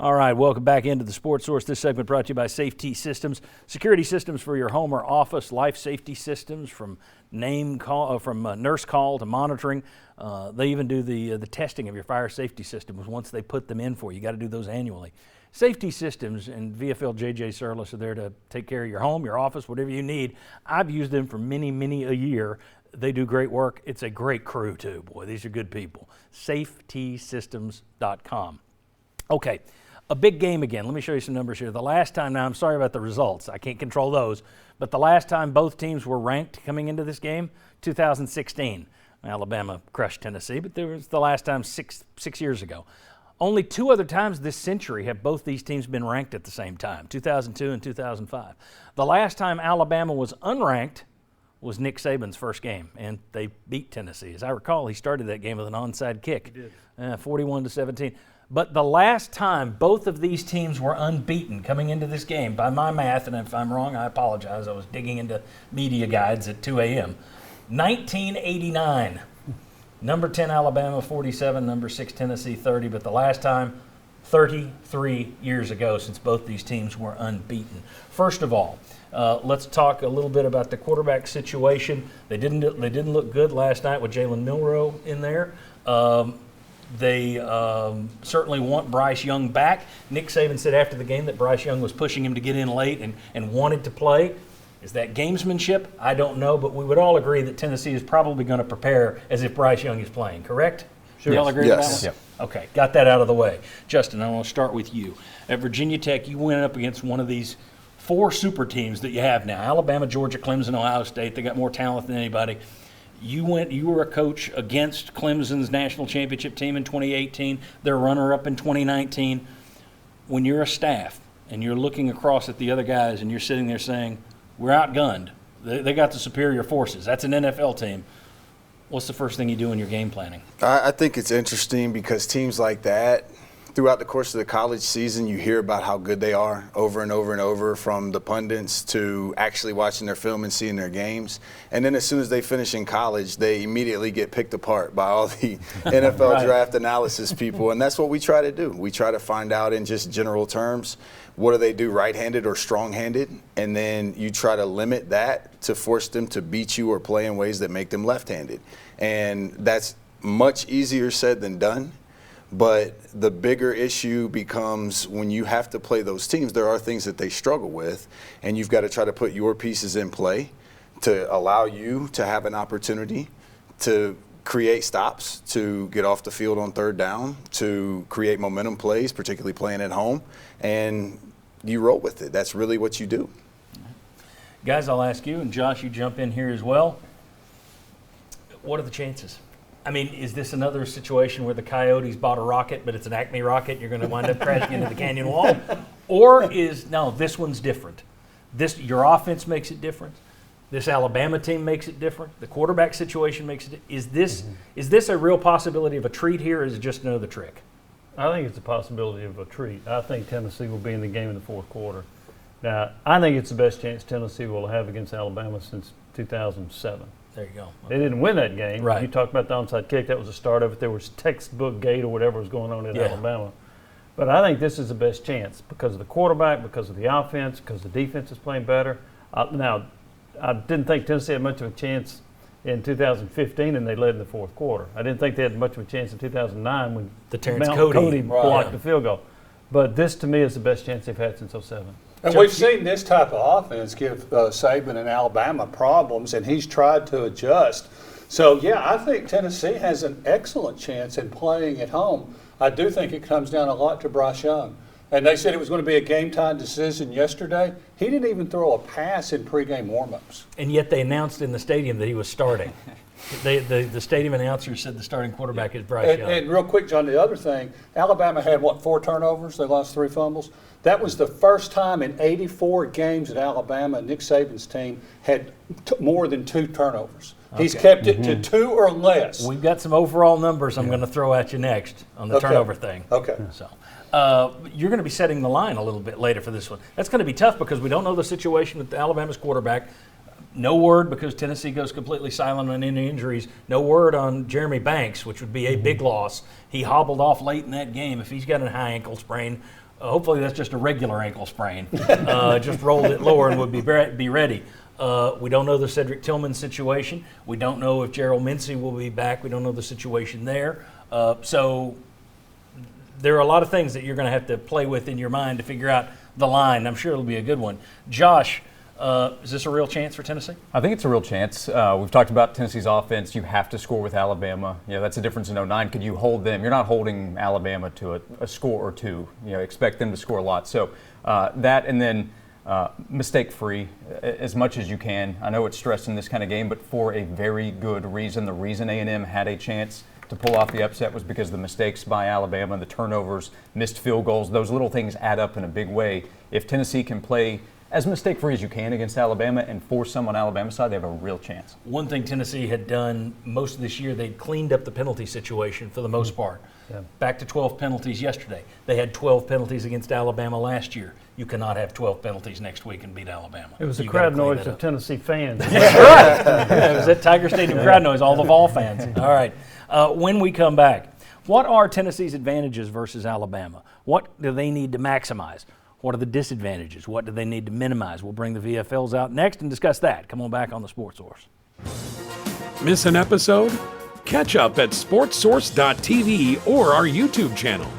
All right, welcome back into the Sports Source. This segment brought to you by Safety Systems, security systems for your home or office, life safety systems from nurse call to monitoring. They even do the testing of your fire safety systems once they put them in for you. You got to do those annually. Safety Systems and VFL JJ Surlis are there to take care of your home, your office, whatever you need. I've used them for many a year. They do great work. It's a great crew too. Boy, these are good people. SafetySystems.com. Okay. A big game again. Let me show you some numbers here. The last time, now I'm sorry about the results. I can't control those. But the last time both teams were ranked coming into this game, 2016. Alabama crushed Tennessee, but there was the last time six years ago. Only two other times this century have both these teams been ranked at the same time, 2002 and 2005. The last time Alabama was unranked was Nick Saban's first game, and they beat Tennessee. As I recall, he started that game with an onside kick, 41-17. But the last time both of these teams were unbeaten coming into this game, by my math, and if I'm wrong, I apologize. I was digging into media guides at 2 a.m. 1989. Number 10 Alabama 47, number 6 Tennessee 30. But the last time, 33 years ago since both these teams were unbeaten. First of all, let's talk a little bit about the quarterback situation. They didn't look good last night with Jalen Milroe in there. They certainly want Bryce Young back. Nick Saban said after the game that Bryce Young was pushing him to get in late and wanted to play. Is that gamesmanship? I don't know, but we would all agree that Tennessee is probably going to prepare as if Bryce Young is playing, correct? Sure. You all agree with that one? Yep. Okay, got that out of the way. Justin, I want to start with you. At Virginia Tech, you went up against one of these four super teams that you have now. Alabama, Georgia, Clemson, Ohio State. They got more talent than anybody. You were a coach against Clemson's national championship team in 2018, their runner-up in 2019. When you're a staff and you're looking across at the other guys and you're sitting there saying, we're outgunned, they got the superior forces, that's an NFL team, what's the first thing you do in your game planning? I think it's interesting because teams like that, throughout the course of the college season, you hear about how good they are over and over and over, from the pundits to actually watching their film and seeing their games. And then as soon as they finish in college, they immediately get picked apart by all the NFL Right. draft analysis people. And that's what we try to do. We try to find out in just general terms, what do they do right-handed or strong-handed? And then you try to limit that to force them to beat you or play in ways that make them left-handed. And that's much easier said than done. But the bigger issue becomes when you have to play those teams, there are things that they struggle with, and you've got to try to put your pieces in play to allow you to have an opportunity to create stops, to get off the field on third down, to create momentum plays, particularly playing at home, and you roll with it. That's really what you do. Guys, I'll ask you, and Josh, you jump in here as well. What are the chances? I mean, is this another situation where the Coyotes bought a rocket, but it's an Acme rocket, and you're going to wind up crashing into the canyon wall? Or no, this one's different. Your offense makes it different. This Alabama team makes it different. The quarterback situation makes it. Is this a real possibility of a treat here, or is it just another trick? I think it's a possibility of a treat. I think Tennessee will be in the game in the fourth quarter. Now, I think it's the best chance Tennessee will have against Alabama since 2007. There you go. They didn't win that game. Right. You talked about the onside kick. That was the start of it. There was textbook gate or whatever was going on in Alabama. But I think this is the best chance because of the quarterback, because of the offense, because the defense is playing better. Now, I didn't think Tennessee had much of a chance in 2015, and they led in the fourth quarter. I didn't think they had much of a chance in 2009 when the Terrence Mount Cody blocked the field goal. But this, to me, is the best chance they've had since 2007. And we've seen this type of offense give Saban and Alabama problems, and he's tried to adjust. So, yeah, I think Tennessee has an excellent chance in playing at home. I do think it comes down a lot to Bryce Young. And they said it was going to be a game-time decision yesterday. He didn't even throw a pass in pregame warm-ups. And yet they announced in the stadium that he was starting. The stadium announcer said the starting quarterback is Bryce Young. And real quick, John, the other thing, Alabama had, 4 turnovers? They lost 3 fumbles. That was the first time in 84 games at Alabama Nick Saban's team had more than 2 turnovers. Okay. He's kept it to 2 or less. We've got some overall numbers I'm going to throw at you next on the turnover thing. Okay. So you're going to be setting the line a little bit later for this one. That's going to be tough because we don't know the situation with Alabama's quarterback. No word because Tennessee goes completely silent on any injuries. No word on Jeremy Banks, which would be a big loss. He hobbled off late in that game. If he's got a high ankle sprain, Hopefully that's just a regular ankle sprain. Just rolled it lower and would be ready. We don't know the Cedric Tillman situation. We don't know if Gerald Mincey will be back. We don't know the situation there. So there are a lot of things that you're going to have to play with in your mind to figure out the line. I'm sure it'll be a good one. Josh, is this a real chance for Tennessee? I think it's a real chance. We've talked about Tennessee's offense. You have to score with Alabama. That's a difference in 09. Could you hold them? You're not holding Alabama to a score or two. Expect them to score a lot. So that, and then mistake-free as much as you can. I know it's stressed in this kind of game, but for a very good reason. The reason A&M had a chance to pull off the upset was because of the mistakes by Alabama, the turnovers, missed field goals. Those little things add up in a big way. If Tennessee can play as mistake-free as you can against Alabama and force some on Alabama's side, they have a real chance. One thing Tennessee had done most of this year, they'd cleaned up the penalty situation for the most part. Yeah. Back to 12 penalties yesterday. They had 12 penalties against Alabama last year. You cannot have 12 penalties next week and beat Alabama. It was the You gotta crowd clean noise that of up. Tennessee fans. That's right. Yeah, it was at Tiger Stadium crowd noise, all the Vol fans. All right. When we come back, what are Tennessee's advantages versus Alabama? What do they need to maximize? What are the disadvantages? What do they need to minimize? We'll bring the VFLs out next and discuss that. Come on back on the Sports Source. Miss an episode? Catch up at sportsource.tv or our YouTube channel.